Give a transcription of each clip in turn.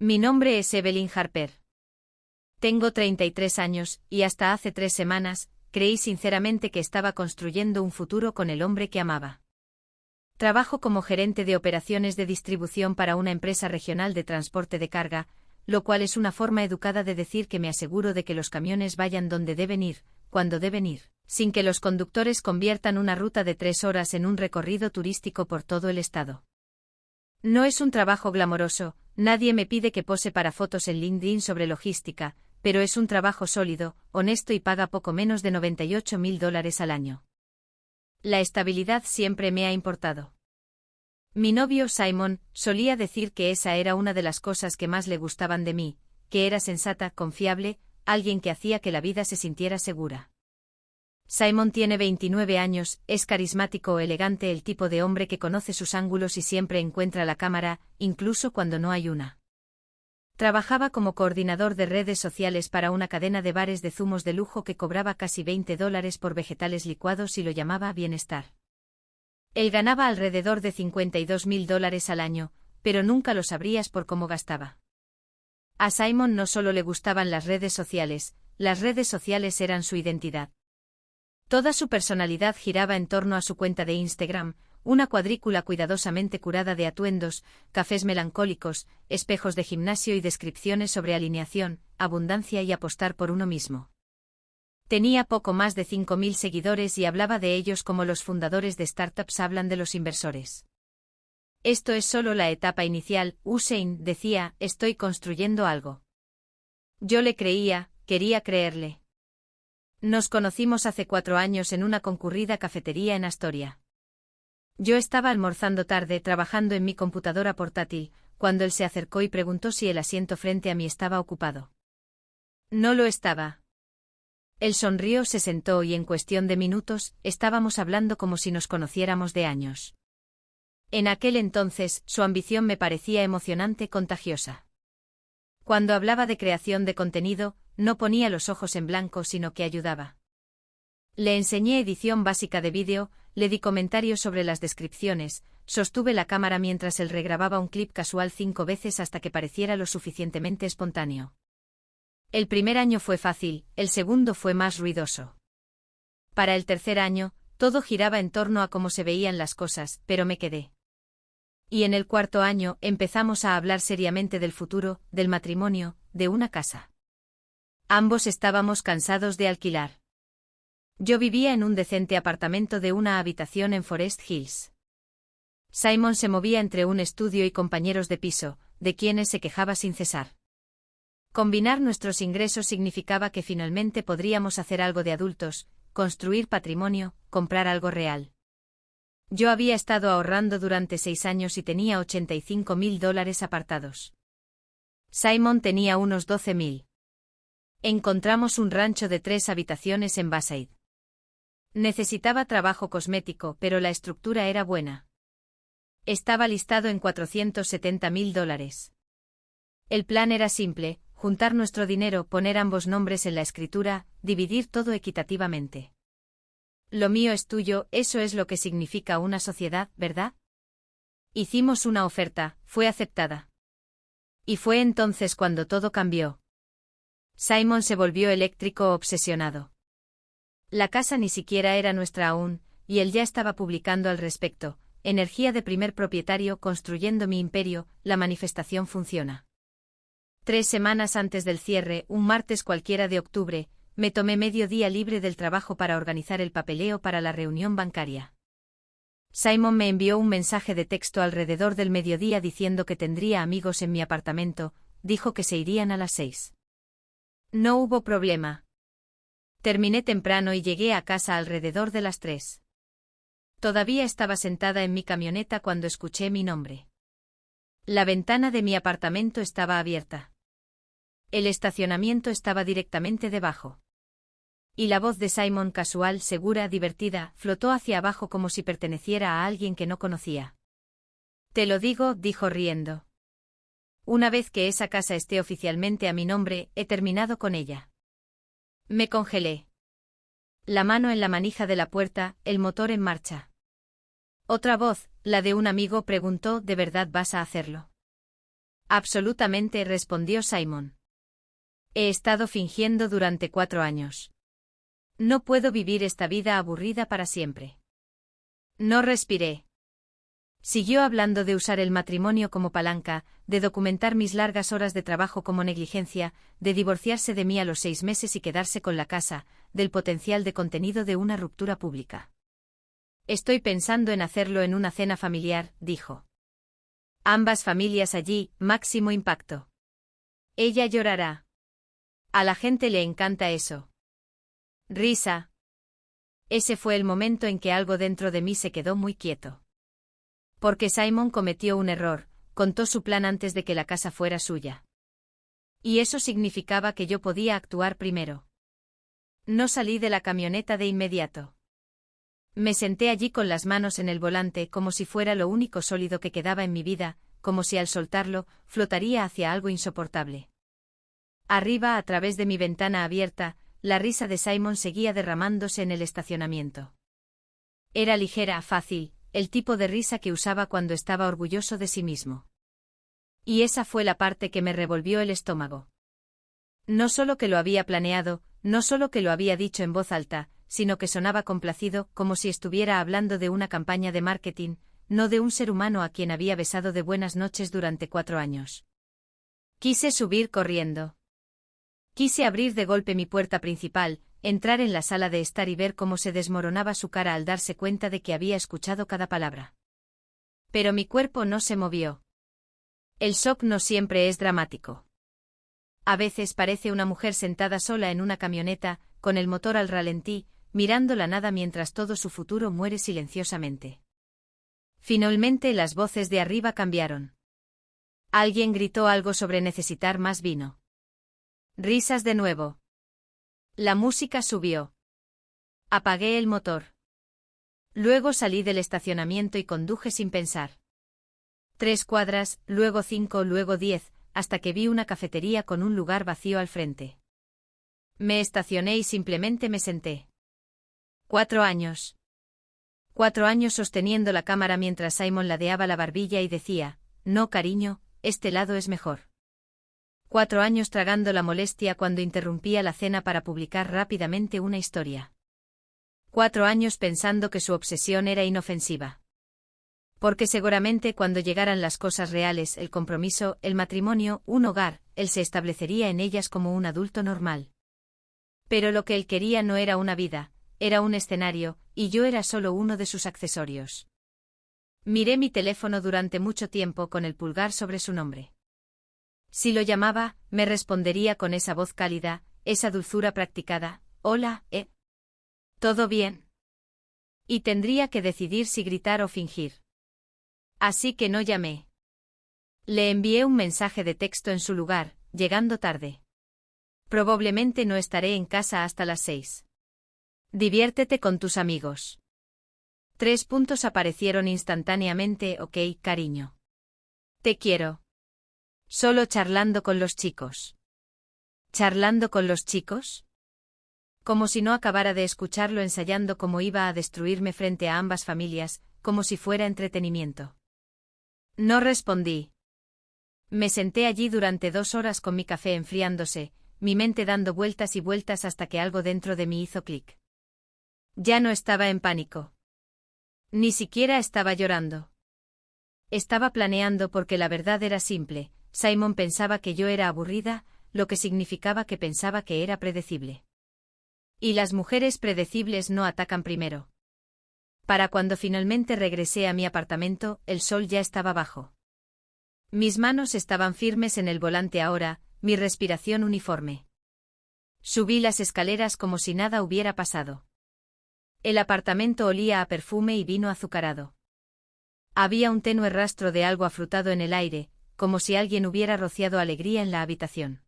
Mi nombre es Evelyn Harper. Tengo 33 años, y hasta hace 3 semanas, creí sinceramente que estaba construyendo un futuro con el hombre que amaba. Trabajo como gerente de operaciones de distribución para una empresa regional de transporte de carga, lo cual es una forma educada de decir que me aseguro de que los camiones vayan donde deben ir, cuando deben ir, sin que los conductores conviertan una ruta de 3 horas en un recorrido turístico por todo el estado. No es un trabajo glamoroso, nadie me pide que pose para fotos en LinkedIn sobre logística, pero es un trabajo sólido, honesto y paga poco menos de $98,000 al año. La estabilidad siempre me ha importado. Mi novio Simon solía decir que esa era una de las cosas que más le gustaban de mí, que era sensata, confiable, alguien que hacía que la vida se sintiera segura. Simon tiene 29 años, es carismático o elegante, el tipo de hombre que conoce sus ángulos y siempre encuentra la cámara, incluso cuando no hay una. Trabajaba como coordinador de redes sociales para una cadena de bares de zumos de lujo que cobraba casi $20 por vegetales licuados y lo llamaba Bienestar. Él ganaba alrededor de $52,000 al año, pero nunca lo sabrías por cómo gastaba. A Simon no solo le gustaban las redes sociales eran su identidad. Toda su personalidad giraba en torno a su cuenta de Instagram, una cuadrícula cuidadosamente curada de atuendos, cafés melancólicos, espejos de gimnasio y descripciones sobre alineación, abundancia y apostar por uno mismo. Tenía poco más de 5.000 seguidores y hablaba de ellos como los fundadores de startups hablan de los inversores. Esto es solo la etapa inicial, Hussein decía, estoy construyendo algo. Yo le creía, quería creerle. Nos conocimos hace 4 años en una concurrida cafetería en Astoria. Yo estaba almorzando tarde trabajando en mi computadora portátil, cuando él se acercó y preguntó si el asiento frente a mí estaba ocupado. No lo estaba. Él sonrió, se sentó y en cuestión de minutos, estábamos hablando como si nos conociéramos de años. En aquel entonces, su ambición me parecía emocionante, contagiosa. Cuando hablaba de creación de contenido, no ponía los ojos en blanco sino que ayudaba. Le enseñé edición básica de vídeo, le di comentarios sobre las descripciones, sostuve la cámara mientras él regrababa un clip casual 5 veces hasta que pareciera lo suficientemente espontáneo. El primer año fue fácil, el segundo fue más ruidoso. Para el tercer año, todo giraba en torno a cómo se veían las cosas, pero me quedé. Y en el cuarto año empezamos a hablar seriamente del futuro, del matrimonio, de una casa. Ambos estábamos cansados de alquilar. Yo vivía en un decente apartamento de una habitación en Forest Hills. Simon se movía entre un estudio y compañeros de piso, de quienes se quejaba sin cesar. Combinar nuestros ingresos significaba que finalmente podríamos hacer algo de adultos, construir patrimonio, comprar algo real. Yo había estado ahorrando durante 6 años y tenía $85,000 apartados. Simon tenía unos 12,000. Encontramos un rancho de 3 habitaciones en Bayside. Necesitaba trabajo cosmético, pero la estructura era buena. Estaba listado en $470,000. El plan era simple, juntar nuestro dinero, poner ambos nombres en la escritura, dividir todo equitativamente. Lo mío es tuyo, eso es lo que significa una sociedad, ¿verdad? Hicimos una oferta, fue aceptada. Y fue entonces cuando todo cambió. Simon se volvió eléctrico obsesionado. La casa ni siquiera era nuestra aún, y él ya estaba publicando al respecto. Energía de primer propietario construyendo mi imperio, la manifestación funciona. 3 semanas antes del cierre, un martes cualquiera de octubre, me tomé medio día libre del trabajo para organizar el papeleo para la reunión bancaria. Simon me envió un mensaje de texto alrededor del mediodía diciendo que tendría amigos en mi apartamento, dijo que se irían a las 6. No hubo problema. Terminé temprano y llegué a casa alrededor de las 3. Todavía estaba sentada en mi camioneta cuando escuché mi nombre. La ventana de mi apartamento estaba abierta. El estacionamiento estaba directamente debajo. Y la voz de Simon, casual, segura, divertida, flotó hacia abajo como si perteneciera a alguien que no conocía. Te lo digo, dijo riendo. Una vez que esa casa esté oficialmente a mi nombre, he terminado con ella. Me congelé. La mano en la manija de la puerta, el motor en marcha. Otra voz, la de un amigo, preguntó, ¿de verdad vas a hacerlo? Absolutamente, respondió Simon. He estado fingiendo durante 4 años. No puedo vivir esta vida aburrida para siempre. No respiré. Siguió hablando de usar el matrimonio como palanca, de documentar mis largas horas de trabajo como negligencia, de divorciarse de mí a los 6 meses y quedarse con la casa, del potencial de contenido de una ruptura pública. Estoy pensando en hacerlo en una cena familiar, dijo. Ambas familias allí, máximo impacto. Ella llorará. A la gente le encanta eso. Risa. Ese fue el momento en que algo dentro de mí se quedó muy quieto. Porque Simon cometió un error, contó su plan antes de que la casa fuera suya. Y eso significaba que yo podía actuar primero. No salí de la camioneta de inmediato. Me senté allí con las manos en el volante como si fuera lo único sólido que quedaba en mi vida, como si al soltarlo, flotaría hacia algo insoportable. Arriba, a través de mi ventana abierta, la risa de Simon seguía derramándose en el estacionamiento. Era ligera, fácil, el tipo de risa que usaba cuando estaba orgulloso de sí mismo. Y esa fue la parte que me revolvió el estómago. No solo que lo había planeado, no solo que lo había dicho en voz alta, sino que sonaba complacido, como si estuviera hablando de una campaña de marketing, no de un ser humano a quien había besado de buenas noches durante 4 años. Quise subir corriendo. Quise abrir de golpe mi puerta principal, entrar en la sala de estar y ver cómo se desmoronaba su cara al darse cuenta de que había escuchado cada palabra. Pero mi cuerpo no se movió. El shock no siempre es dramático. A veces parece una mujer sentada sola en una camioneta, con el motor al ralentí, mirando la nada mientras todo su futuro muere silenciosamente. Finalmente las voces de arriba cambiaron. Alguien gritó algo sobre necesitar más vino. Risas de nuevo. La música subió. Apagué el motor. Luego salí del estacionamiento y conduje sin pensar. 3 cuadras, luego 5, luego 10, hasta que vi una cafetería con un lugar vacío al frente. Me estacioné y simplemente me senté. 4 años. 4 años sosteniendo la cámara mientras Simon ladeaba la barbilla y decía, no cariño, este lado es mejor. 4 años tragando la molestia cuando interrumpía la cena para publicar rápidamente una historia. 4 años pensando que su obsesión era inofensiva. Porque seguramente cuando llegaran las cosas reales, el compromiso, el matrimonio, un hogar, él se establecería en ellas como un adulto normal. Pero lo que él quería no era una vida, era un escenario, y yo era solo uno de sus accesorios. Miré mi teléfono durante mucho tiempo con el pulgar sobre su nombre. Si lo llamaba, me respondería con esa voz cálida, esa dulzura practicada, hola, ¿todo bien? Y tendría que decidir si gritar o fingir. Así que no llamé. Le envié un mensaje de texto en su lugar, llegando tarde. Probablemente no estaré en casa hasta las 6. Diviértete con tus amigos. 3 puntos aparecieron instantáneamente, ok, cariño. Te quiero. Solo charlando con los chicos. ¿Charlando con los chicos? Como si no acabara de escucharlo ensayando cómo iba a destruirme frente a ambas familias, como si fuera entretenimiento. No respondí. Me senté allí durante 2 horas con mi café enfriándose, mi mente dando vueltas y vueltas hasta que algo dentro de mí hizo clic. Ya no estaba en pánico. Ni siquiera estaba llorando. Estaba planeando porque la verdad era simple. Simon pensaba que yo era aburrida, lo que significaba que pensaba que era predecible. Y las mujeres predecibles no atacan primero. Para cuando finalmente regresé a mi apartamento, el sol ya estaba bajo. Mis manos estaban firmes en el volante ahora, mi respiración uniforme. Subí las escaleras como si nada hubiera pasado. El apartamento olía a perfume y vino azucarado. Había un tenue rastro de algo afrutado en el aire, como si alguien hubiera rociado alegría en la habitación.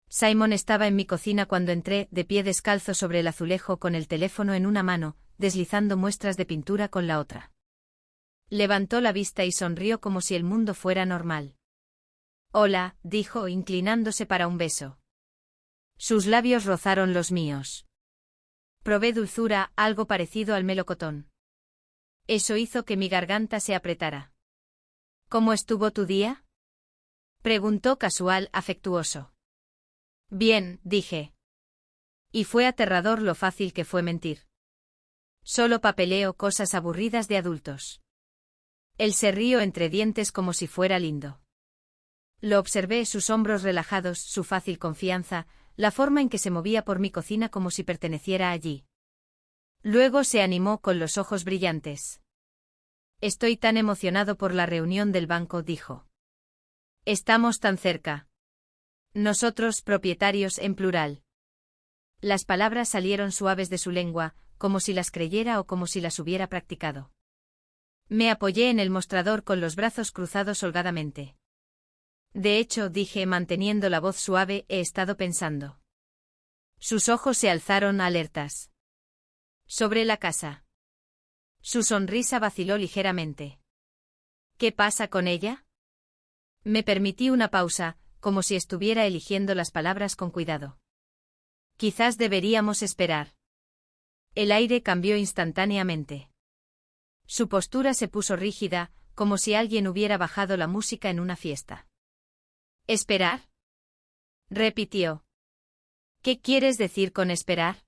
Simon estaba en mi cocina cuando entré, de pie descalzo sobre el azulejo con el teléfono en una mano, deslizando muestras de pintura con la otra. Levantó la vista y sonrió como si el mundo fuera normal. Hola, dijo, inclinándose para un beso. Sus labios rozaron los míos. Probé dulzura, algo parecido al melocotón. Eso hizo que mi garganta se apretara. ¿Cómo estuvo tu día? Preguntó casual, afectuoso. Bien, dije. Y fue aterrador lo fácil que fue mentir. Solo papeleo, cosas aburridas de adultos. Él se rió entre dientes como si fuera lindo. Lo observé, sus hombros relajados, su fácil confianza, la forma en que se movía por mi cocina como si perteneciera allí. Luego se animó con los ojos brillantes. Estoy tan emocionado por la reunión del banco, dijo. Estamos tan cerca. Nosotros, propietarios en plural. Las palabras salieron suaves de su lengua, como si las creyera o como si las hubiera practicado. Me apoyé en el mostrador con los brazos cruzados holgadamente. De hecho, dije manteniendo la voz suave, he estado pensando. Sus ojos se alzaron alertas. Sobre la casa. Su sonrisa vaciló ligeramente. ¿Qué pasa con ella? Me permití una pausa, como si estuviera eligiendo las palabras con cuidado. Quizás deberíamos esperar. El aire cambió instantáneamente. Su postura se puso rígida, como si alguien hubiera bajado la música en una fiesta. ¿Esperar? Repitió. ¿Qué quieres decir con esperar?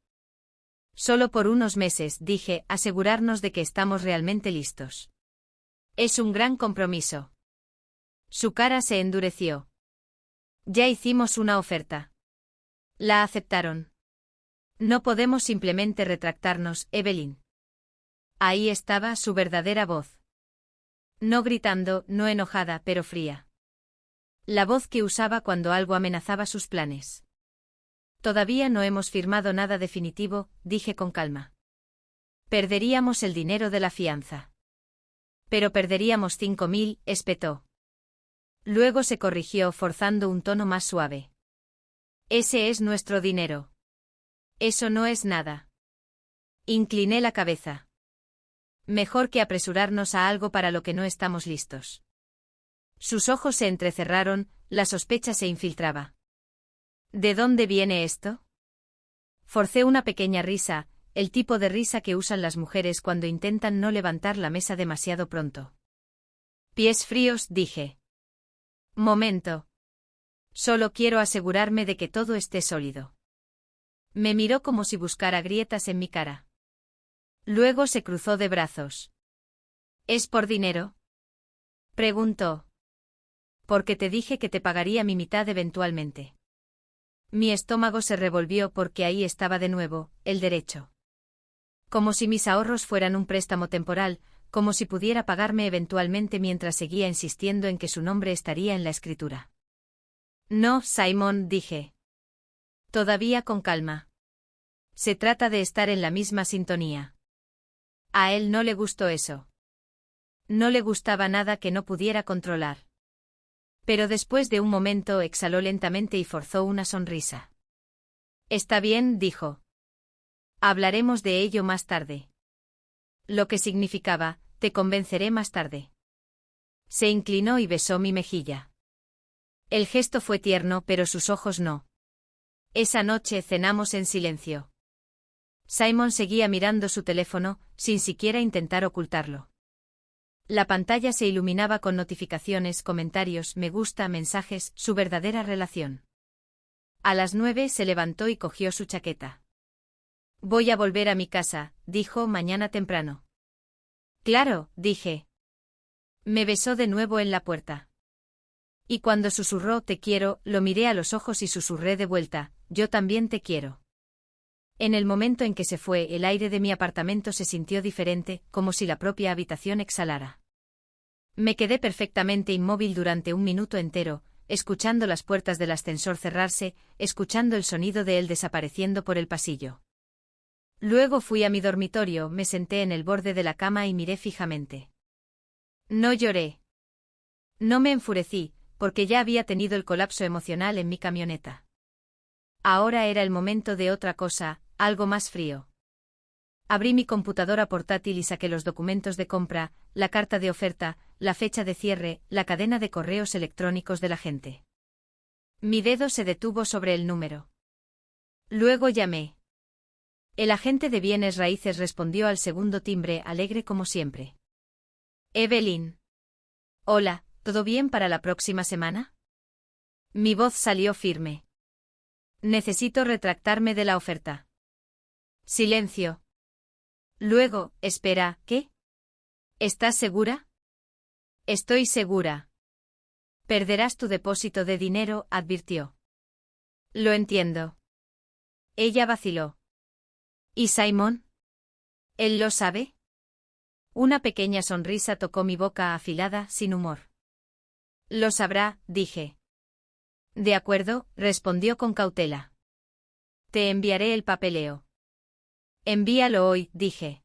Solo por unos meses, dije, asegurarnos de que estamos realmente listos. Es un gran compromiso. Su cara se endureció. Ya hicimos una oferta. La aceptaron. No podemos simplemente retractarnos, Evelyn. Ahí estaba su verdadera voz. No gritando, no enojada, pero fría. La voz que usaba cuando algo amenazaba sus planes. Todavía no hemos firmado nada definitivo, dije con calma. Perderíamos el dinero de la fianza. Pero perderíamos 5.000, espetó. Luego se corrigió forzando un tono más suave. Ese es nuestro dinero. Eso no es nada. Incliné la cabeza. Mejor que apresurarnos a algo para lo que no estamos listos. Sus ojos se entrecerraron, la sospecha se infiltraba. ¿De dónde viene esto? Forcé una pequeña risa, el tipo de risa que usan las mujeres cuando intentan no levantar la mesa demasiado pronto. Pies fríos, dije. Momento. Solo quiero asegurarme de que todo esté sólido. Me miró como si buscara grietas en mi cara. Luego se cruzó de brazos. ¿Es por dinero? Preguntó. Porque te dije que te pagaría mi mitad eventualmente. Mi estómago se revolvió porque ahí estaba de nuevo, el derecho. Como si mis ahorros fueran un préstamo temporal, como si pudiera pagarme eventualmente mientras seguía insistiendo en que su nombre estaría en la escritura. No, Simon, dije. Todavía con calma. Se trata de estar en la misma sintonía. A él no le gustó eso. No le gustaba nada que no pudiera controlar. Pero después de un momento exhaló lentamente y forzó una sonrisa. Está bien, dijo. Hablaremos de ello más tarde. Lo que significaba, te convenceré más tarde. Se inclinó y besó mi mejilla. El gesto fue tierno, pero sus ojos no. Esa noche cenamos en silencio. Simon seguía mirando su teléfono, sin siquiera intentar ocultarlo. La pantalla se iluminaba con notificaciones, comentarios, me gusta, mensajes, su verdadera relación. A las 9 se levantó y cogió su chaqueta. Voy a volver a mi casa, dijo, mañana temprano. Claro, dije. Me besó de nuevo en la puerta. Y cuando susurró te quiero, lo miré a los ojos y susurré de vuelta, yo también te quiero. En el momento en que se fue, el aire de mi apartamento se sintió diferente, como si la propia habitación exhalara. Me quedé perfectamente inmóvil durante un minuto entero, escuchando las puertas del ascensor cerrarse, escuchando el sonido de él desapareciendo por el pasillo. Luego fui a mi dormitorio, me senté en el borde de la cama y miré fijamente. No lloré. No me enfurecí, porque ya había tenido el colapso emocional en mi camioneta. Ahora era el momento de otra cosa, algo más frío. Abrí mi computadora portátil y saqué los documentos de compra, la carta de oferta, la fecha de cierre, la cadena de correos electrónicos del agente. Mi dedo se detuvo sobre el número. Luego llamé. El agente de bienes raíces respondió al segundo timbre, alegre como siempre. Evelyn. Hola, ¿todo bien para la próxima semana? Mi voz salió firme. Necesito retractarme de la oferta. Silencio. Luego, espera, ¿qué? ¿Estás segura? Estoy segura. Perderás tu depósito de dinero, advirtió. Lo entiendo. Ella vaciló. ¿Y Simon? ¿Él lo sabe? Una pequeña sonrisa tocó mi boca afilada, sin humor. Lo sabrá, dije. De acuerdo, respondió con cautela. Te enviaré el papeleo. Envíalo hoy, dije.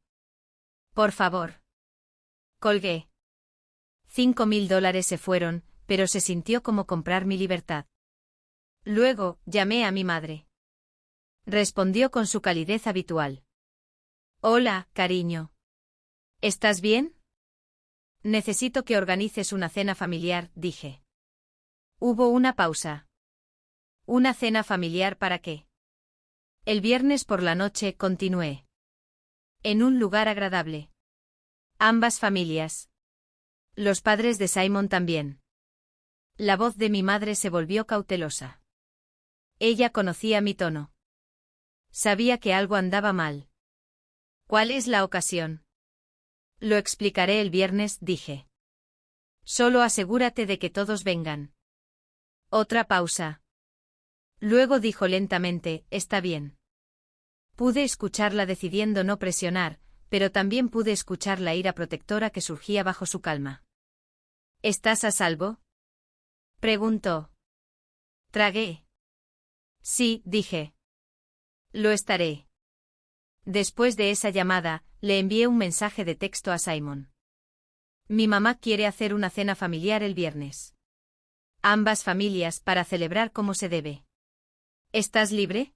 Por favor. Colgué. $5.000 se fueron, pero se sintió como comprar mi libertad. Luego, llamé a mi madre. Respondió con su calidez habitual. Hola, cariño. ¿Estás bien? Necesito que organices una cena familiar, dije. Hubo una pausa. ¿Una cena familiar para qué? El viernes por la noche continué. En un lugar agradable. Ambas familias. Los padres de Simon también. La voz de mi madre se volvió cautelosa. Ella conocía mi tono. Sabía que algo andaba mal. ¿Cuál es la ocasión? Lo explicaré el viernes, dije. Solo asegúrate de que todos vengan. Otra pausa. Luego dijo lentamente, está bien. Pude escucharla decidiendo no presionar, pero también pude escuchar la ira protectora que surgía bajo su calma. ¿Estás a salvo? Preguntó. Tragué. Sí, dije. Lo estaré. Después de esa llamada, le envié un mensaje de texto a Simon. Mi mamá quiere hacer una cena familiar el viernes. Ambas familias para celebrar como se debe. ¿Estás libre?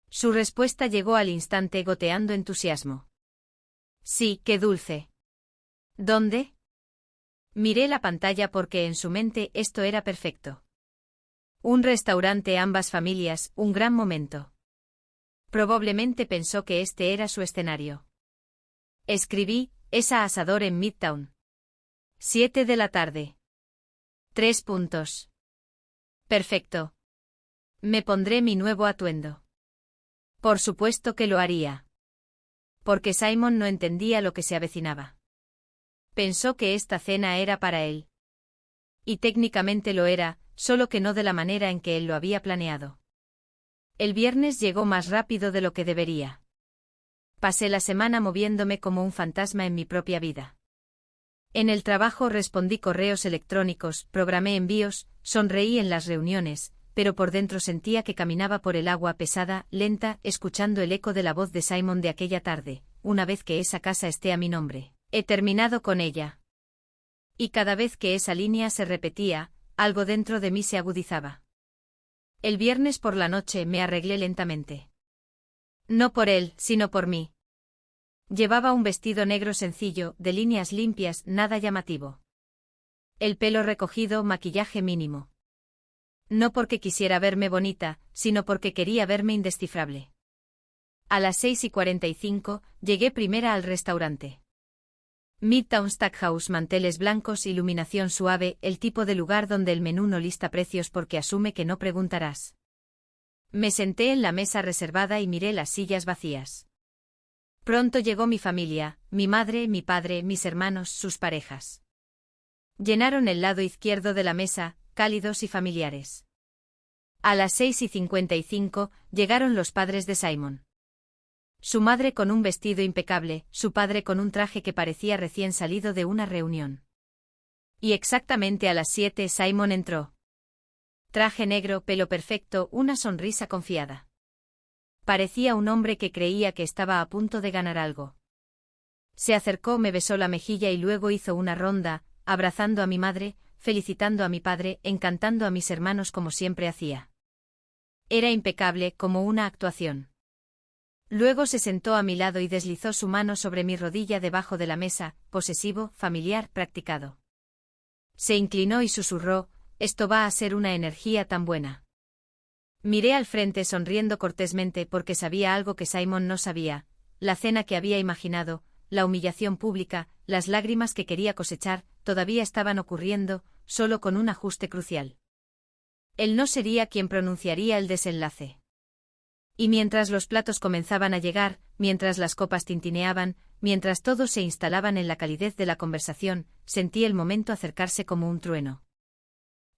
Su respuesta llegó al instante goteando entusiasmo. Sí, qué dulce. ¿Dónde? Miré la pantalla porque en su mente esto era perfecto. Un restaurante, ambas familias, un gran momento. Probablemente pensó que este era su escenario. Escribí, esa asador en Midtown. 7 de la tarde. 3 puntos. Perfecto. Me pondré mi nuevo atuendo. Por supuesto que lo haría. Porque Simon no entendía lo que se avecinaba. Pensó que esta cena era para él. Y técnicamente lo era, solo que no de la manera en que él lo había planeado. El viernes llegó más rápido de lo que debería. Pasé la semana moviéndome como un fantasma en mi propia vida. En el trabajo respondí correos electrónicos, programé envíos, sonreí en las reuniones, pero por dentro sentía que caminaba por el agua pesada, lenta, escuchando el eco de la voz de Simon de aquella tarde. Una vez que esa casa esté a mi nombre, he terminado con ella. Y cada vez que esa línea se repetía, algo dentro de mí se agudizaba. El viernes por la noche me arreglé lentamente. No por él, sino por mí. Llevaba un vestido negro sencillo, de líneas limpias, nada llamativo. El pelo recogido, maquillaje mínimo. No porque quisiera verme bonita, sino porque quería verme indescifrable. A las 6:45, llegué primera al restaurante. Midtown Stackhouse, manteles blancos, iluminación suave, el tipo de lugar donde el menú no lista precios porque asume que no preguntarás. Me senté en la mesa reservada y miré las sillas vacías. Pronto llegó mi familia, mi madre, mi padre, mis hermanos, sus parejas. Llenaron el lado izquierdo de la mesa, cálidos y familiares. A las 6:55, llegaron los padres de Simon. Su madre con un vestido impecable, su padre con un traje que parecía recién salido de una reunión. Y exactamente a las 7 Simon entró. Traje negro, pelo perfecto, una sonrisa confiada. Parecía un hombre que creía que estaba a punto de ganar algo. Se acercó, me besó la mejilla y luego hizo una ronda, abrazando a mi madre, felicitando a mi padre, encantando a mis hermanos como siempre hacía. Era impecable, como una actuación. Luego se sentó a mi lado y deslizó su mano sobre mi rodilla debajo de la mesa, posesivo, familiar, practicado. Se inclinó y susurró, esto va a ser una energía tan buena. Miré al frente sonriendo cortésmente porque sabía algo que Simon no sabía, la cena que había imaginado, la humillación pública, las lágrimas que quería cosechar, todavía estaban ocurriendo, solo con un ajuste crucial. Él no sería quien pronunciaría el desenlace. Y mientras los platos comenzaban a llegar, mientras las copas tintineaban, mientras todos se instalaban en la calidez de la conversación, sentí el momento acercarse como un trueno.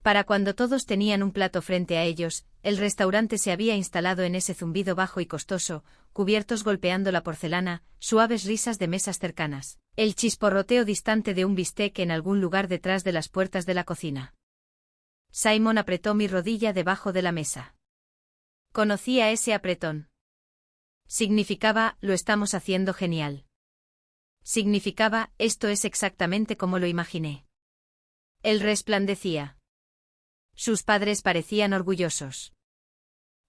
Para cuando todos tenían un plato frente a ellos, el restaurante se había instalado en ese zumbido bajo y costoso, cubiertos golpeando la porcelana, suaves risas de mesas cercanas, el chisporroteo distante de un bistec en algún lugar detrás de las puertas de la cocina. Simon apretó mi rodilla debajo de la mesa. Conocía ese apretón. Significaba, lo estamos haciendo genial. Significaba, esto es exactamente como lo imaginé. Él resplandecía. Sus padres parecían orgullosos.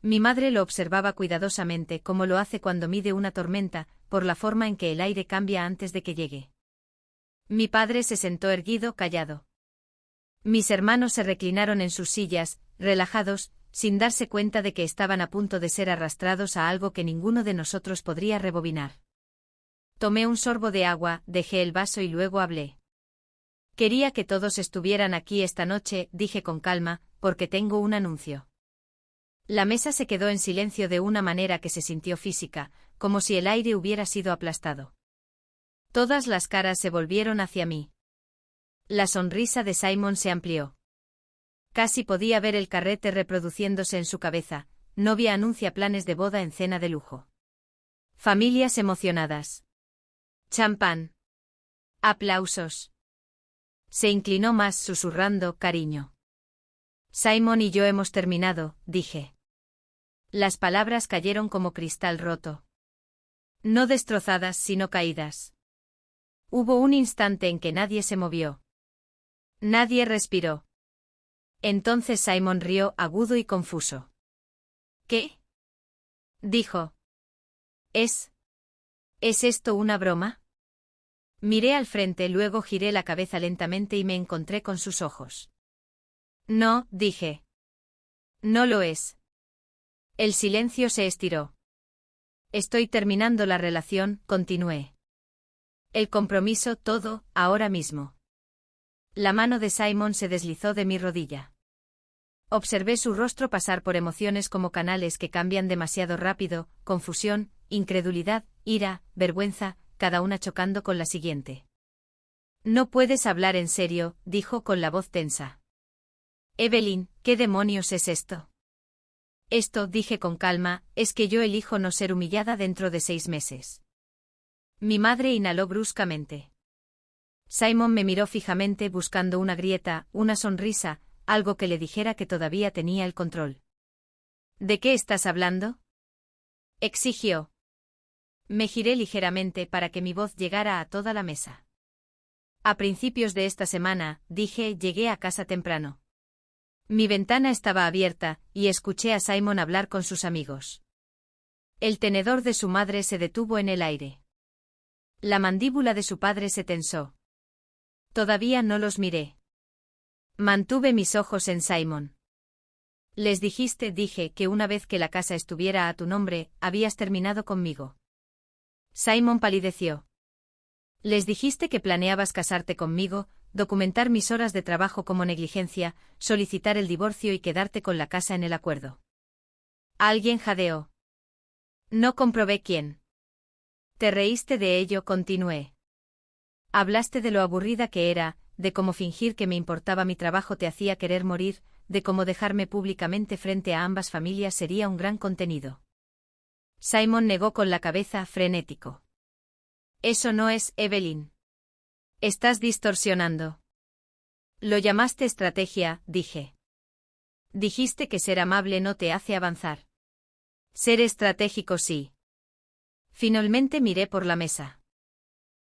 Mi madre lo observaba cuidadosamente como lo hace cuando mide una tormenta, por la forma en que el aire cambia antes de que llegue. Mi padre se sentó erguido, callado. Mis hermanos se reclinaron en sus sillas, relajados, sin darse cuenta de que estaban a punto de ser arrastrados a algo que ninguno de nosotros podría rebobinar. Tomé un sorbo de agua, dejé el vaso y luego hablé. Quería que todos estuvieran aquí esta noche, dije con calma, porque tengo un anuncio. La mesa se quedó en silencio de una manera que se sintió física, como si el aire hubiera sido aplastado. Todas las caras se volvieron hacia mí. La sonrisa de Simon se amplió. Casi podía ver el carrete reproduciéndose en su cabeza. Novia anuncia planes de boda en cena de lujo. Familias emocionadas. Champán. Aplausos. Se inclinó más susurrando, cariño. Simon y yo hemos terminado, dije. Las palabras cayeron como cristal roto. No destrozadas, sino caídas. Hubo un instante en que nadie se movió. Nadie respiró. Entonces Simon rió agudo y confuso. ¿Qué? Dijo. ¿Es esto una broma? Miré al frente, luego giré la cabeza lentamente y me encontré con sus ojos. No, dije. No lo es. El silencio se estiró. Estoy terminando la relación, continué. El compromiso, todo, ahora mismo. La mano de Simon se deslizó de mi rodilla. Observé su rostro pasar por emociones como canales que cambian demasiado rápido, confusión, incredulidad, ira, vergüenza, cada una chocando con la siguiente. No puedes hablar en serio, dijo con la voz tensa. Evelyn, ¿qué demonios es esto? Esto, dije con calma, es que yo elijo no ser humillada dentro de 6 meses. Mi madre inhaló bruscamente. Simon me miró fijamente buscando una grieta, una sonrisa, algo que le dijera que todavía tenía el control. ¿De qué estás hablando? Exigió. Me giré ligeramente para que mi voz llegara a toda la mesa. A principios de esta semana, dije, llegué a casa temprano. Mi ventana estaba abierta, y escuché a Simon hablar con sus amigos. El tenedor de su madre se detuvo en el aire. La mandíbula de su padre se tensó. Todavía no los miré. Mantuve mis ojos en Simon. Les dijiste, dije, que una vez que la casa estuviera a tu nombre, habías terminado conmigo. Simon palideció. Les dijiste que planeabas casarte conmigo, documentar mis horas de trabajo como negligencia, solicitar el divorcio y quedarte con la casa en el acuerdo. Alguien jadeó. No comprobé quién. Te reíste de ello, continué. Hablaste de lo aburrida que era, de cómo fingir que me importaba mi trabajo te hacía querer morir, de cómo dejarme públicamente frente a ambas familias sería un gran contenido. Simon negó con la cabeza, frenético. Eso no es, Evelyn. Estás distorsionando. Lo llamaste estrategia, dije. Dijiste que ser amable no te hace avanzar. Ser estratégico sí. Finalmente miré por la mesa.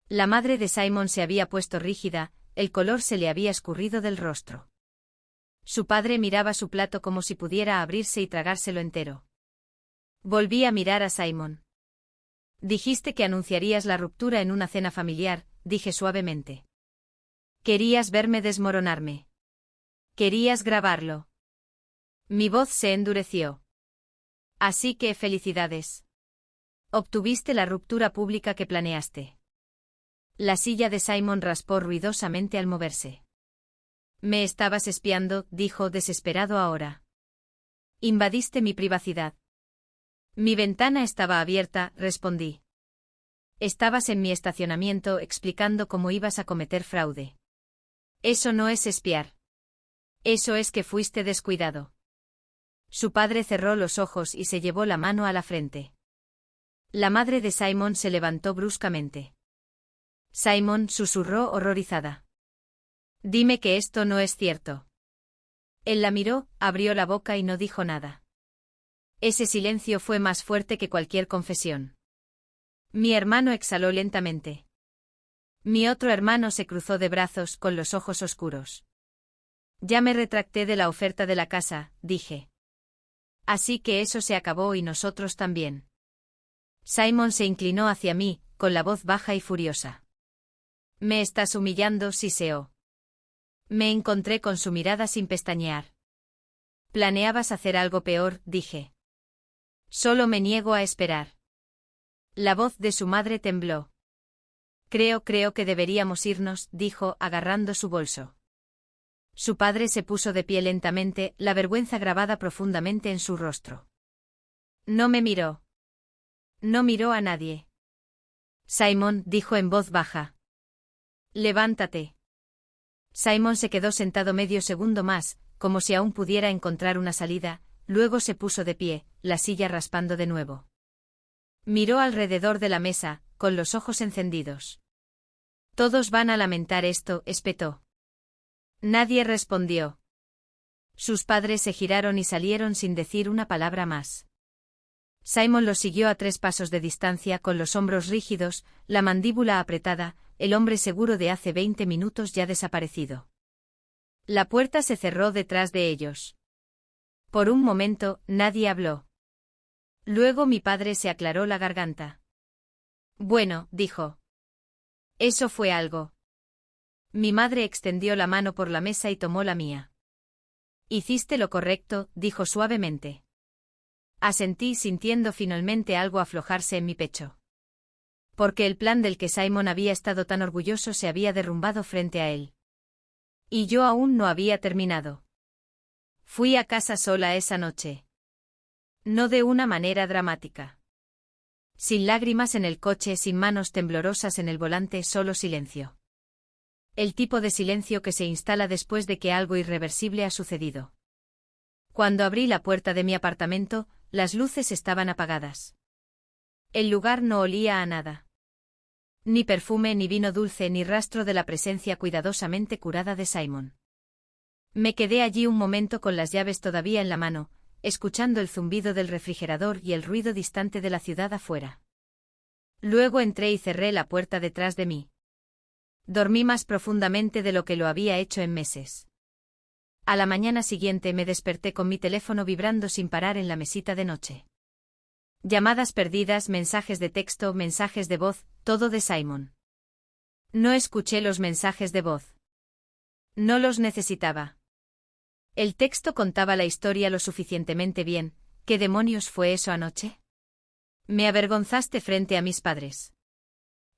La madre de Simon se había puesto rígida, el color se le había escurrido del rostro. Su padre miraba su plato como si pudiera abrirse y tragárselo entero. Volví a mirar a Simon. Dijiste que anunciarías la ruptura en una cena familiar, dije suavemente. Querías verme desmoronarme. Querías grabarlo. Mi voz se endureció. Así que felicidades. Obtuviste la ruptura pública que planeaste. La silla de Simon raspó ruidosamente al moverse. Me estabas espiando, dijo desesperado ahora. Invadiste mi privacidad. Mi ventana estaba abierta, respondí. Estabas en mi estacionamiento explicando cómo ibas a cometer fraude. Eso no es espiar. Eso es que fuiste descuidado. Su padre cerró los ojos y se llevó la mano a la frente. La madre de Simon se levantó bruscamente. Simon susurró horrorizada. Dime que esto no es cierto. Él la miró, abrió la boca y no dijo nada. Ese silencio fue más fuerte que cualquier confesión. Mi hermano exhaló lentamente. Mi otro hermano se cruzó de brazos con los ojos oscuros. Ya me retracté de la oferta de la casa, dije. Así que eso se acabó y nosotros también. Simon se inclinó hacia mí, con la voz baja y furiosa. Me estás humillando, siseó. Me encontré con su mirada sin pestañear. Planeabas hacer algo peor, dije. Solo me niego a esperar. La voz de su madre tembló. Creo que deberíamos irnos, dijo, agarrando su bolso. Su padre se puso de pie lentamente, la vergüenza grabada profundamente en su rostro. No me miró. No miró a nadie. Simon, dijo en voz baja. Levántate. Simon se quedó sentado medio segundo más, como si aún pudiera encontrar una salida, luego se puso de pie, la silla raspando de nuevo. Miró alrededor de la mesa, con los ojos encendidos. Todos van a lamentar esto, espetó. Nadie respondió. Sus padres se giraron y salieron sin decir una palabra más. Simon los siguió a 3 pasos de distancia con los hombros rígidos, la mandíbula apretada, el hombre seguro de hace 20 minutos ya desaparecido. La puerta se cerró detrás de ellos. Por un momento, nadie habló. Luego mi padre se aclaró la garganta. Bueno, dijo. Eso fue algo. Mi madre extendió la mano por la mesa y tomó la mía. Hiciste lo correcto, dijo suavemente. Asentí sintiendo finalmente algo aflojarse en mi pecho. Porque el plan del que Simon había estado tan orgulloso se había derrumbado frente a él. Y yo aún no había terminado. Fui a casa sola esa noche. No de una manera dramática. Sin lágrimas en el coche, sin manos temblorosas en el volante, solo silencio. El tipo de silencio que se instala después de que algo irreversible ha sucedido. Cuando abrí la puerta de mi apartamento, las luces estaban apagadas. El lugar no olía a nada. Ni perfume, ni vino dulce, ni rastro de la presencia cuidadosamente curada de Simon. Me quedé allí un momento con las llaves todavía en la mano, escuchando el zumbido del refrigerador y el ruido distante de la ciudad afuera. Luego entré y cerré la puerta detrás de mí. Dormí más profundamente de lo que lo había hecho en meses. A la mañana siguiente me desperté con mi teléfono vibrando sin parar en la mesita de noche. Llamadas perdidas, mensajes de texto, mensajes de voz, todo de Simon. No escuché los mensajes de voz. No los necesitaba. El texto contaba la historia lo suficientemente bien. ¿Qué demonios fue eso anoche? Me avergonzaste frente a mis padres.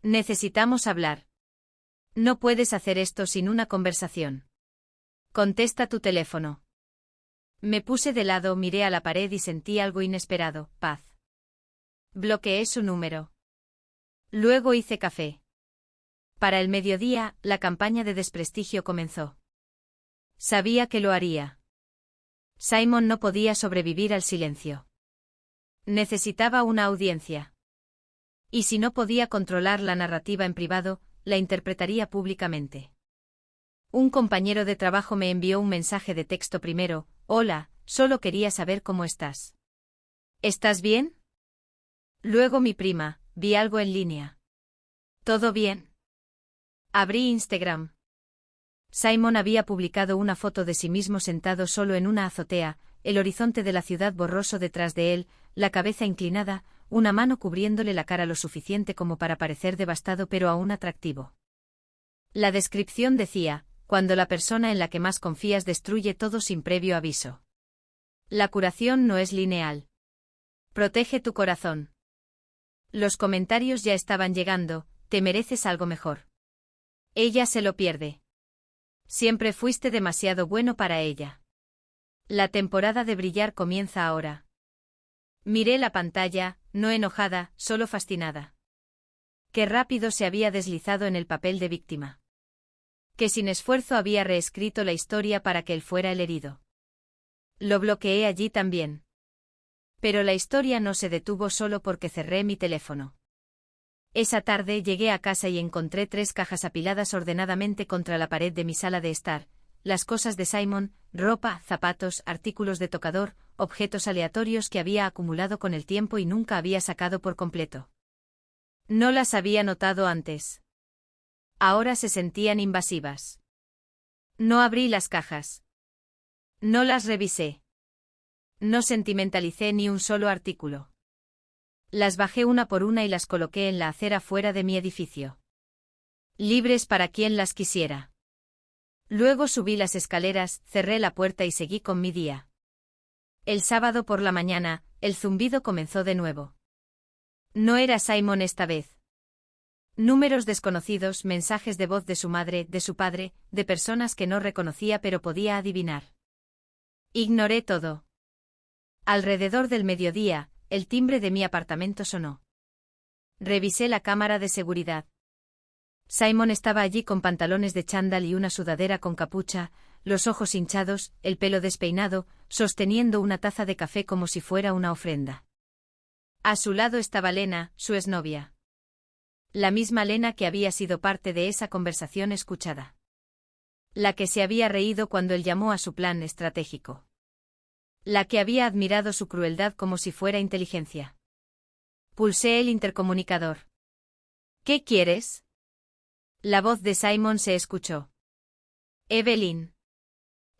Necesitamos hablar. No puedes hacer esto sin una conversación. Contesta tu teléfono. Me puse de lado, miré a la pared y sentí algo inesperado, paz. Bloqueé su número. Luego hice café. Para el mediodía, la campaña de desprestigio comenzó. Sabía que lo haría. Simon no podía sobrevivir al silencio. Necesitaba una audiencia. Y si no podía controlar la narrativa en privado, la interpretaría públicamente. Un compañero de trabajo me envió un mensaje de texto primero. Hola, solo quería saber cómo estás. ¿Estás bien? Luego mi prima, vi algo en línea. ¿Todo bien? Abrí Instagram. Simon había publicado una foto de sí mismo sentado solo en una azotea, el horizonte de la ciudad borroso detrás de él, la cabeza inclinada, una mano cubriéndole la cara lo suficiente como para parecer devastado pero aún atractivo. La descripción decía: cuando la persona en la que más confías destruye todo sin previo aviso. La curación no es lineal. Protege tu corazón. Los comentarios ya estaban llegando: te mereces algo mejor. Ella se lo pierde. Siempre fuiste demasiado bueno para ella. La temporada de brillar comienza ahora. Miré la pantalla, no enojada, solo fascinada. Qué rápido se había deslizado en el papel de víctima. Que sin esfuerzo había reescrito la historia para que él fuera el herido. Lo bloqueé allí también. Pero la historia no se detuvo solo porque cerré mi teléfono. Esa tarde llegué a casa y encontré 3 cajas apiladas ordenadamente contra la pared de mi sala de estar, las cosas de Simon, ropa, zapatos, artículos de tocador, objetos aleatorios que había acumulado con el tiempo y nunca había sacado por completo. No las había notado antes. Ahora se sentían invasivas. No abrí las cajas. No las revisé. No sentimentalicé ni un solo artículo. Las bajé una por una y las coloqué en la acera fuera de mi edificio. Libres para quien las quisiera. Luego subí las escaleras, cerré la puerta y seguí con mi día. El sábado por la mañana, el zumbido comenzó de nuevo. No era Simon esta vez. Números desconocidos, mensajes de voz de su madre, de su padre, de personas que no reconocía pero podía adivinar. Ignoré todo. Alrededor del mediodía, el timbre de mi apartamento sonó. Revisé la cámara de seguridad. Simon estaba allí con pantalones de chándal y una sudadera con capucha, los ojos hinchados, el pelo despeinado, sosteniendo una taza de café como si fuera una ofrenda. A su lado estaba Lena, su exnovia. La misma Lena que había sido parte de esa conversación escuchada. La que se había reído cuando él llamó a su plan estratégico. La que había admirado su crueldad como si fuera inteligencia. Pulsé el intercomunicador. ¿Qué quieres? La voz de Simon se escuchó. Evelyn.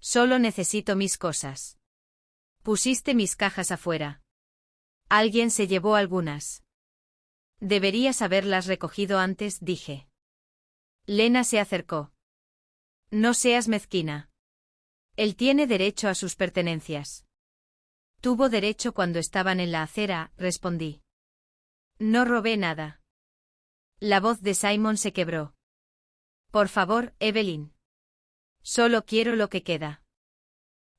Solo necesito mis cosas. Pusiste mis cajas afuera. Alguien se llevó algunas. Deberías haberlas recogido antes, dije. Lena se acercó. No seas mezquina. Él tiene derecho a sus pertenencias. Tuvo derecho cuando estaban en la acera, respondí. No robé nada. La voz de Simon se quebró. Por favor, Evelyn. Solo quiero lo que queda.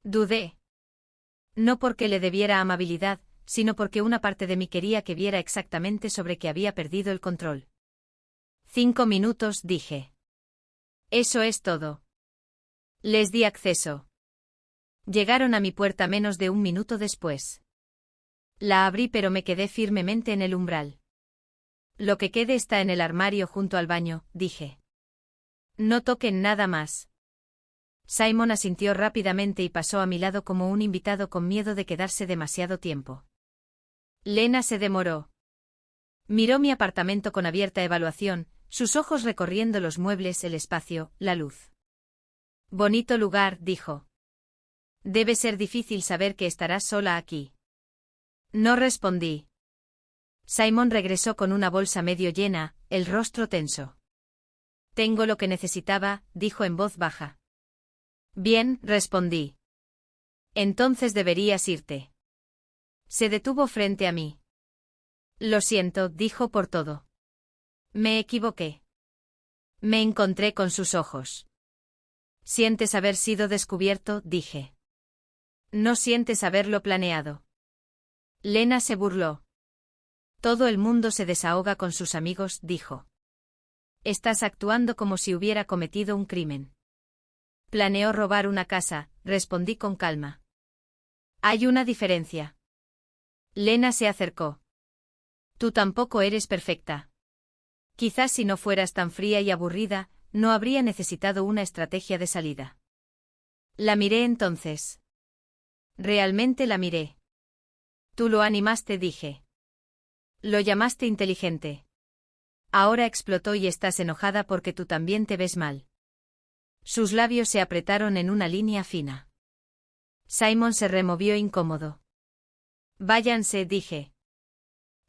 Dudé. No porque le debiera amabilidad, sino porque una parte de mí quería que viera exactamente sobre que había perdido el control. 5 minutos, dije. Eso es todo. Les di acceso. Llegaron a mi puerta menos de 1 minuto después. La abrí pero me quedé firmemente en el umbral. Lo que quede está en el armario junto al baño, dije. No toquen nada más. Simon asintió rápidamente y pasó a mi lado como un invitado con miedo de quedarse demasiado tiempo. Lena se demoró. Miró mi apartamento con abierta evaluación, sus ojos recorriendo los muebles, el espacio, la luz. Bonito lugar, dijo. Debe ser difícil saber que estarás sola aquí. No respondí. Simon regresó con una bolsa medio llena, el rostro tenso. Tengo lo que necesitaba, dijo en voz baja. Bien, respondí. Entonces deberías irte. Se detuvo frente a mí. Lo siento, dijo por todo. Me equivoqué. Me encontré con sus ojos. ¿Sientes haber sido descubierto?, dije. No sientes haberlo planeado. Lena se burló. Todo el mundo se desahoga con sus amigos, dijo. Estás actuando como si hubiera cometido un crimen. Planeó robar una casa, respondí con calma. Hay una diferencia. Lena se acercó. Tú tampoco eres perfecta. Quizás si no fueras tan fría y aburrida, no habría necesitado una estrategia de salida. La miré entonces. Realmente la miré. Tú lo animaste, dije. Lo llamaste inteligente. Ahora explotó y estás enojada porque tú también te ves mal. Sus labios se apretaron en una línea fina. Simon se removió incómodo. Váyanse, dije.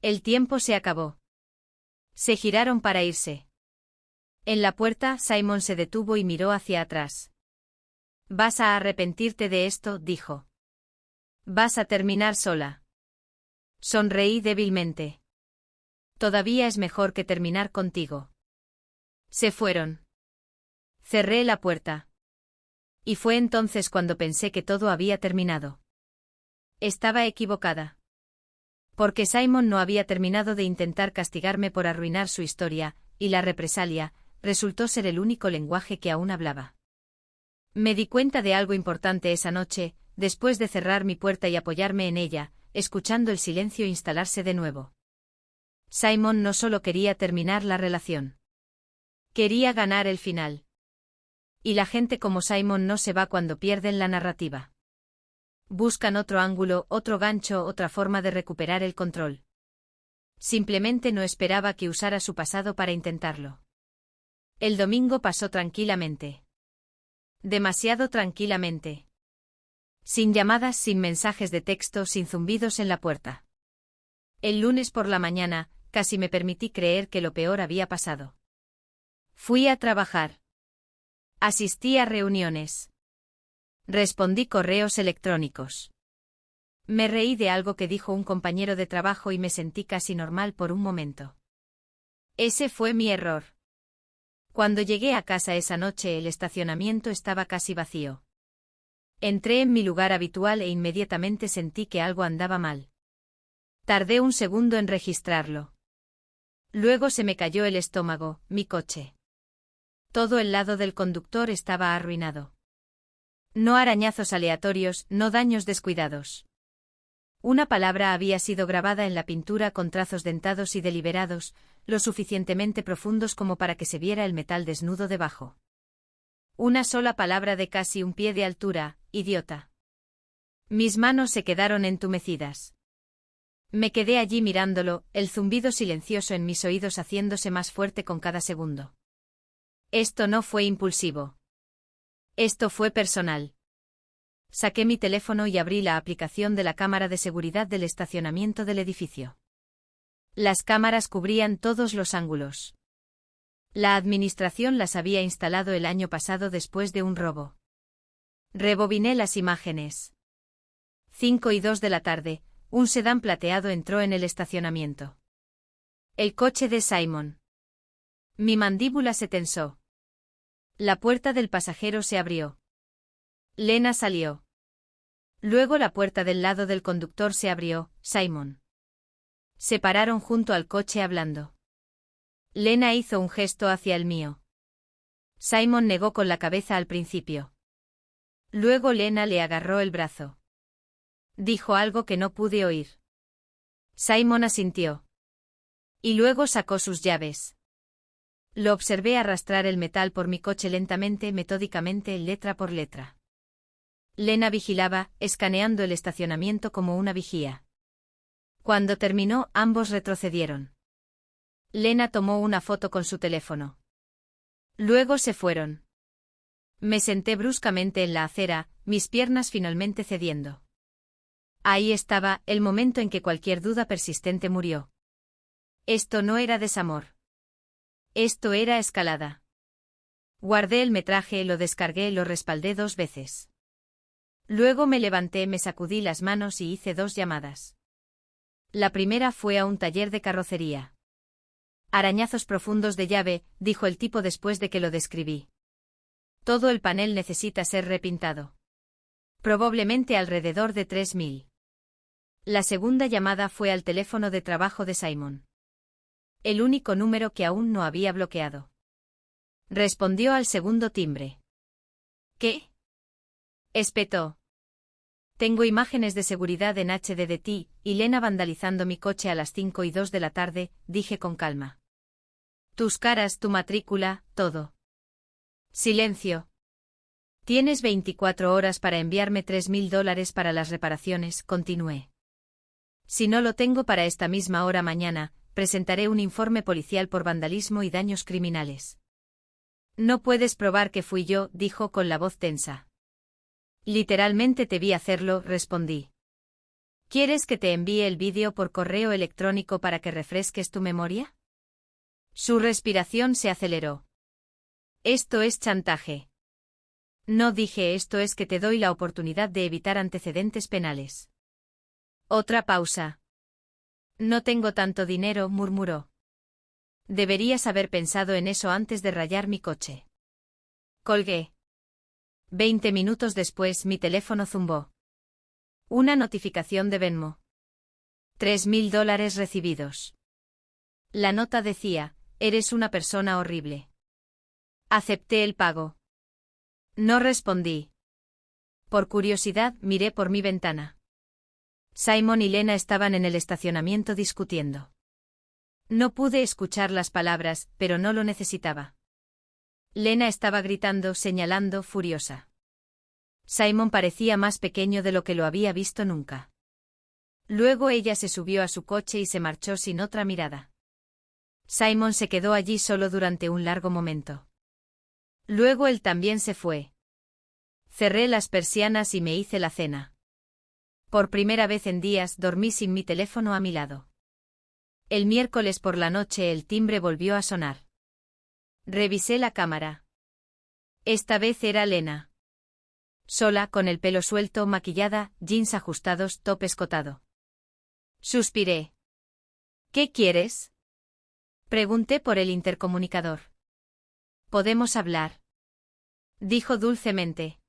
El tiempo se acabó. Se giraron para irse. En la puerta, Simon se detuvo y miró hacia atrás. Vas a arrepentirte de esto, dijo. Vas a terminar sola. Sonreí débilmente. Todavía es mejor que terminar contigo. Se fueron. Cerré la puerta. Y fue entonces cuando pensé que todo había terminado. Estaba equivocada. Porque Simon no había terminado de intentar castigarme por arruinar su historia, y la represalia resultó ser el único lenguaje que aún hablaba. Me di cuenta de algo importante esa noche, después de cerrar mi puerta y apoyarme en ella, escuchando el silencio instalarse de nuevo. Simon no solo quería terminar la relación. Quería ganar el final. Y la gente como Simon no se va cuando pierden la narrativa. Buscan otro ángulo, otro gancho, otra forma de recuperar el control. Simplemente no esperaba que usara su pasado para intentarlo. El domingo pasó tranquilamente. Demasiado tranquilamente. Sin llamadas, sin mensajes de texto, sin zumbidos en la puerta. El lunes por la mañana, casi me permití creer que lo peor había pasado. Fui a trabajar. Asistí a reuniones. Respondí correos electrónicos. Me reí de algo que dijo un compañero de trabajo y me sentí casi normal por un momento. Ese fue mi error. Cuando llegué a casa esa noche el estacionamiento estaba casi vacío. Entré en mi lugar habitual e inmediatamente sentí que algo andaba mal. Tardé un segundo en registrarlo. Luego se me cayó el estómago, mi coche. Todo el lado del conductor estaba arruinado. No arañazos aleatorios, no daños descuidados. Una palabra había sido grabada en la pintura con trazos dentados y deliberados, lo suficientemente profundos como para que se viera el metal desnudo debajo. Una sola palabra de casi un pie de altura, idiota. Mis manos se quedaron entumecidas. Me quedé allí mirándolo, el zumbido silencioso en mis oídos haciéndose más fuerte con cada segundo. Esto no fue impulsivo. Esto fue personal. Saqué mi teléfono y abrí la aplicación de la cámara de seguridad del estacionamiento del edificio. Las cámaras cubrían todos los ángulos. La administración las había instalado el año pasado después de un robo. Rebobiné las imágenes. 5:02 de la tarde, un sedán plateado entró en el estacionamiento. El coche de Simon. Mi mandíbula se tensó. La puerta del pasajero se abrió. Lena salió. Luego la puerta del lado del conductor se abrió, Simon. Se pararon junto al coche hablando. Lena hizo un gesto hacia el mío. Simon negó con la cabeza al principio. Luego Lena le agarró el brazo. Dijo algo que no pude oír. Simon asintió. Y luego sacó sus llaves. Lo observé arrastrar el metal por mi coche lentamente, metódicamente, letra por letra. Lena vigilaba, escaneando el estacionamiento como una vigía. Cuando terminó, ambos retrocedieron. Lena tomó una foto con su teléfono. Luego se fueron. Me senté bruscamente en la acera, mis piernas finalmente cediendo. Ahí estaba, el momento en que cualquier duda persistente murió. Esto no era desamor. Esto era escalada. Guardé el metraje, lo descargué, lo respaldé 2 veces. Luego me levanté, me sacudí las manos y hice 2 llamadas. La primera fue a un taller de carrocería. Arañazos profundos de llave, dijo el tipo después de que lo describí. Todo el panel necesita ser repintado. Probablemente alrededor de 3.000. La segunda llamada fue al teléfono de trabajo de Simon. El único número que aún no había bloqueado. Respondió al segundo timbre. ¿Qué? Espetó. Tengo imágenes de seguridad en HD de ti, y Lena vandalizando mi coche a las 5:02 de la tarde, dije con calma. Tus caras, tu matrícula, todo. Silencio. Tienes 24 horas para enviarme $3.000 para las reparaciones, continué. Si no lo tengo para esta misma hora mañana, presentaré un informe policial por vandalismo y daños criminales. No puedes probar que fui yo, dijo con la voz tensa. Literalmente te vi hacerlo, respondí. ¿Quieres que te envíe el vídeo por correo electrónico para que refresques tu memoria? Su respiración se aceleró. Esto es chantaje. No dije esto es que te doy la oportunidad de evitar antecedentes penales. Otra pausa. No tengo tanto dinero, murmuró. Deberías haber pensado en eso antes de rayar mi coche. Colgué. 20 minutos después mi teléfono zumbó. Una notificación de Venmo. $3.000 recibidos. La nota decía, eres una persona horrible. Acepté el pago. No respondí. Por curiosidad miré por mi ventana. Simon y Lena estaban en el estacionamiento discutiendo. No pude escuchar las palabras, pero no lo necesitaba. Lena estaba gritando, señalando, furiosa. Simon parecía más pequeño de lo que lo había visto nunca. Luego ella se subió a su coche y se marchó sin otra mirada. Simon se quedó allí solo durante un largo momento. Luego él también se fue. Cerré las persianas y me hice la cena. Por primera vez en días dormí sin mi teléfono a mi lado. El miércoles por la noche el timbre volvió a sonar. Revisé la cámara. Esta vez era Lena. Sola, con el pelo suelto, maquillada, jeans ajustados, top escotado. Suspiré. ¿Qué quieres? Pregunté por el intercomunicador. ¿Podemos hablar? Dijo dulcemente.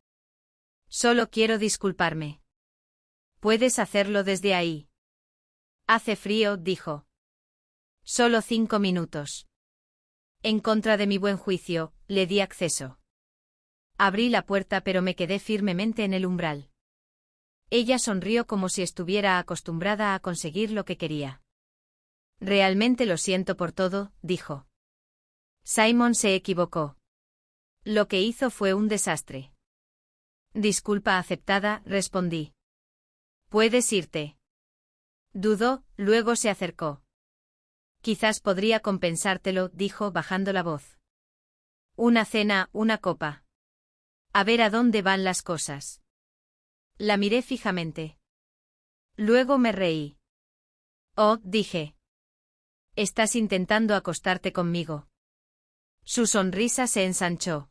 Solo quiero disculparme. Puedes hacerlo desde ahí. Hace frío, dijo. Solo 5 minutos. En contra de mi buen juicio, le di acceso. Abrí la puerta pero me quedé firmemente en el umbral. Ella sonrió como si estuviera acostumbrada a conseguir lo que quería. Realmente lo siento por todo, dijo. Simon se equivocó. Lo que hizo fue un desastre. Disculpa aceptada, respondí. Puedes irte. Dudó, luego se acercó. Quizás podría compensártelo, dijo bajando la voz. Una cena, una copa. A ver a dónde van las cosas. La miré fijamente. Luego me reí. Oh, dije. Estás intentando acostarte conmigo. Su sonrisa se ensanchó.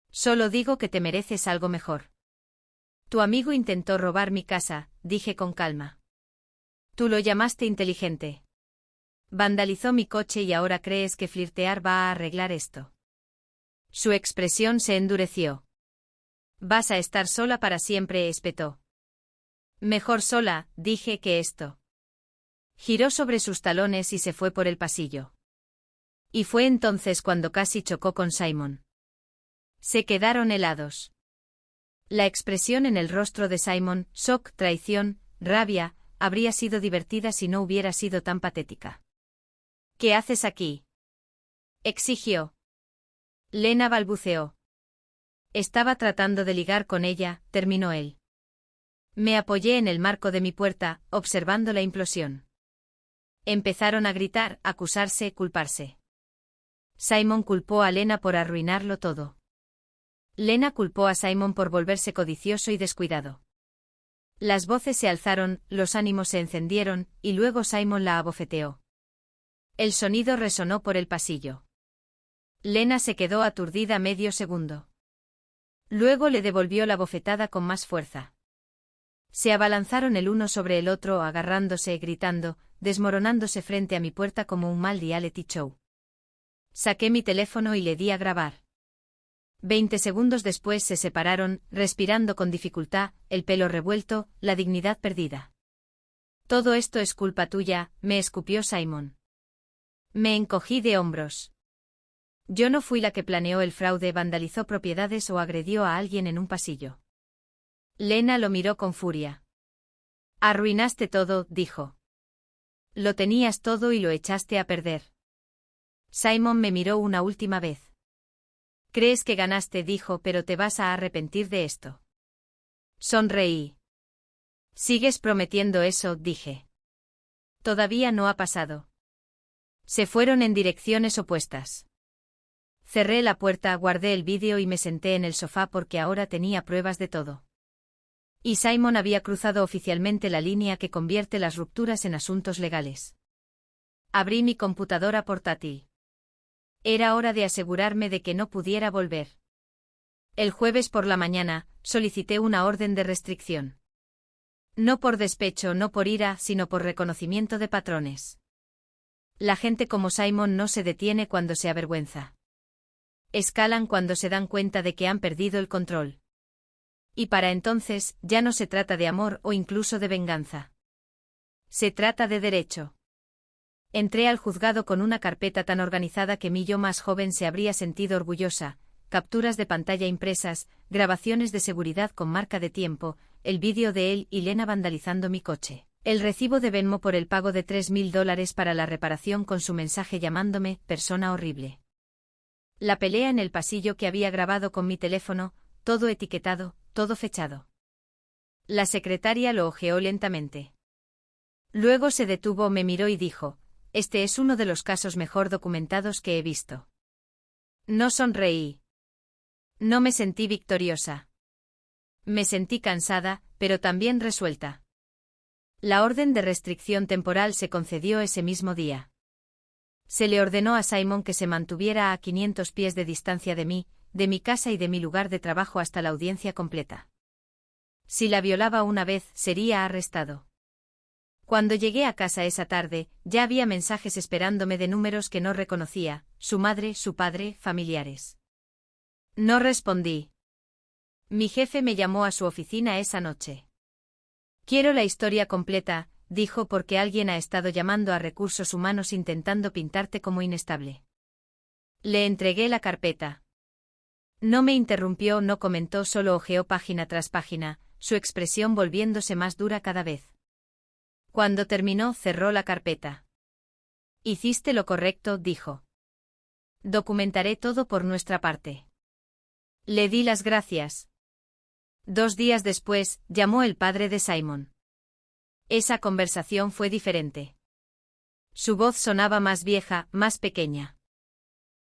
Solo digo que te mereces algo mejor. Tu amigo intentó robar mi casa, dije con calma. Tú lo llamaste inteligente. Vandalizó mi coche y ahora crees que flirtear va a arreglar esto. Su expresión se endureció. Vas a estar sola para siempre, espetó. Mejor sola, dije, que esto. Giró sobre sus talones y se fue por el pasillo. Y fue entonces cuando casi chocó con Simon. Se quedaron helados. La expresión en el rostro de Simon, shock, traición, rabia, habría sido divertida si no hubiera sido tan patética. ¿Qué haces aquí? Exigió. Lena balbuceó. Estaba tratando de ligar con ella, terminó él. Me apoyé en el marco de mi puerta, observando la implosión. Empezaron a gritar, acusarse, culparse. Simon culpó a Lena por arruinarlo todo. Lena culpó a Simon por volverse codicioso y descuidado. Las voces se alzaron, los ánimos se encendieron, y luego Simon la abofeteó. El sonido resonó por el pasillo. Lena se quedó aturdida medio segundo. Luego le devolvió la bofetada con más fuerza. Se abalanzaron el uno sobre el otro, agarrándose, gritando, desmoronándose frente a mi puerta como un mal reality show. Saqué mi teléfono y le di a grabar. 20 segundos después se separaron, respirando con dificultad, el pelo revuelto, la dignidad perdida. Todo esto es culpa tuya, me escupió Simon. Me encogí de hombros. Yo no fui la que planeó el fraude, vandalizó propiedades o agredió a alguien en un pasillo. Lena lo miró con furia. Arruinaste todo, dijo. Lo tenías todo y lo echaste a perder. Simon me miró una última vez. Crees que ganaste, dijo, pero te vas a arrepentir de esto. Sonreí. ¿Sigues prometiendo eso?, dije. Todavía no ha pasado. Se fueron en direcciones opuestas. Cerré la puerta, guardé el vídeo y me senté en el sofá porque ahora tenía pruebas de todo. Y Simon había cruzado oficialmente la línea que convierte las rupturas en asuntos legales. Abrí mi computadora portátil. Era hora de asegurarme de que no pudiera volver. El jueves por la mañana, solicité una orden de restricción. No por despecho, no por ira, sino por reconocimiento de patrones. La gente como Simon no se detiene cuando se avergüenza. Escalan cuando se dan cuenta de que han perdido el control. Y para entonces, ya no se trata de amor o incluso de venganza. Se trata de derecho. Entré al juzgado con una carpeta tan organizada que mi yo más joven se habría sentido orgullosa, capturas de pantalla impresas, grabaciones de seguridad con marca de tiempo, el vídeo de él y Lena vandalizando mi coche, el recibo de Venmo por el pago de $3.000 para la reparación con su mensaje llamándome persona horrible. La pelea en el pasillo que había grabado con mi teléfono, todo etiquetado, todo fechado. La secretaria lo hojeó lentamente. Luego se detuvo, me miró y dijo: «Este es uno de los casos mejor documentados que he visto». No sonreí. No me sentí victoriosa. Me sentí cansada, pero también resuelta. La orden de restricción temporal se concedió ese mismo día. Se le ordenó a Simon que se mantuviera a 500 pies de distancia de mí, de mi casa y de mi lugar de trabajo hasta la audiencia completa. Si la violaba una vez, sería arrestado. Cuando llegué a casa esa tarde, ya había mensajes esperándome de números que no reconocía, su madre, su padre, familiares. No respondí. Mi jefe me llamó a su oficina esa noche. «Quiero la historia completa», dijo, «porque alguien ha estado llamando a recursos humanos intentando pintarte como inestable». Le entregué la carpeta. No me interrumpió, no comentó, solo hojeó página tras página, su expresión volviéndose más dura cada vez. Cuando terminó, cerró la carpeta. «Hiciste lo correcto», dijo. «Documentaré todo por nuestra parte». Le di las gracias. 2 días después, llamó el padre de Simon. Esa conversación fue diferente. Su voz sonaba más vieja, más pequeña.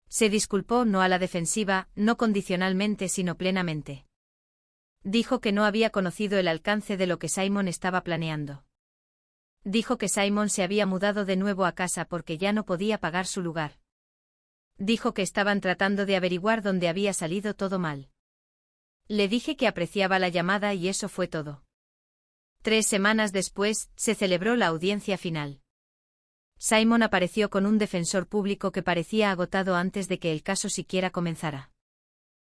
Se disculpó, no a la defensiva, no condicionalmente sino plenamente. Dijo que no había conocido el alcance de lo que Simon estaba planeando. Dijo que Simon se había mudado de nuevo a casa porque ya no podía pagar su lugar. Dijo que estaban tratando de averiguar dónde había salido todo mal. Le dije que apreciaba la llamada y eso fue todo. 3 semanas después, se celebró la audiencia final. Simon apareció con un defensor público que parecía agotado antes de que el caso siquiera comenzara.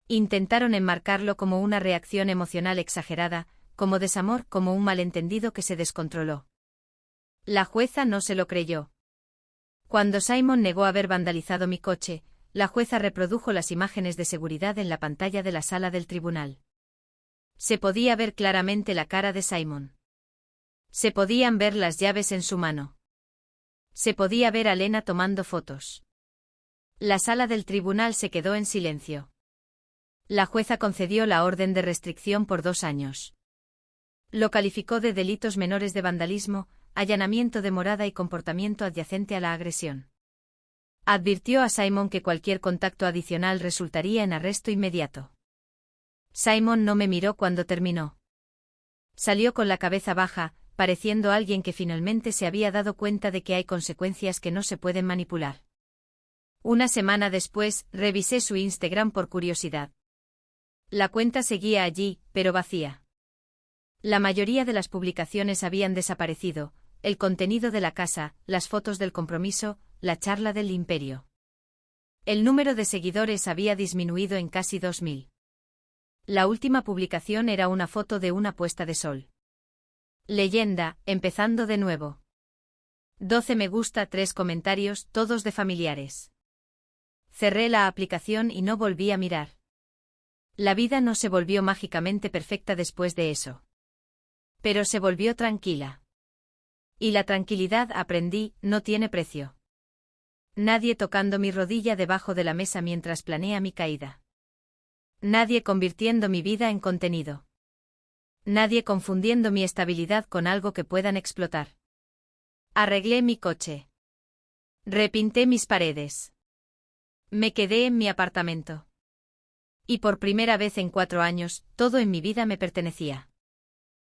Intentaron enmarcarlo como una reacción emocional exagerada, como desamor, como un malentendido que se descontroló. La jueza no se lo creyó. Cuando Simon negó haber vandalizado mi coche, la jueza reprodujo las imágenes de seguridad en la pantalla de la sala del tribunal. Se podía ver claramente la cara de Simon. Se podían ver las llaves en su mano. Se podía ver a Lena tomando fotos. La sala del tribunal se quedó en silencio. La jueza concedió la orden de restricción por 2 años. Lo calificó de delitos menores de vandalismo, allanamiento de morada y comportamiento adyacente a la agresión. Advirtió a Simon que cualquier contacto adicional resultaría en arresto inmediato. Simon no me miró cuando terminó. Salió con la cabeza baja, pareciendo alguien que finalmente se había dado cuenta de que hay consecuencias que no se pueden manipular. Una semana después, revisé su Instagram por curiosidad. La cuenta seguía allí, pero vacía. La mayoría de las publicaciones habían desaparecido, el contenido de la casa, las fotos del compromiso, la charla del imperio. El número de seguidores había disminuido en casi 2000. La última publicación era una foto de una puesta de sol. Leyenda, empezando de nuevo. 12 me gusta, 3 comentarios, todos de familiares. Cerré la aplicación y no volví a mirar. La vida no se volvió mágicamente perfecta después de eso. Pero se volvió tranquila. Y la tranquilidad, aprendí, no tiene precio. Nadie tocando mi rodilla debajo de la mesa mientras planea mi caída. Nadie convirtiendo mi vida en contenido. Nadie confundiendo mi estabilidad con algo que puedan explotar. Arreglé mi coche. Repinté mis paredes. Me quedé en mi apartamento. Y por primera vez en 4 años, todo en mi vida me pertenecía.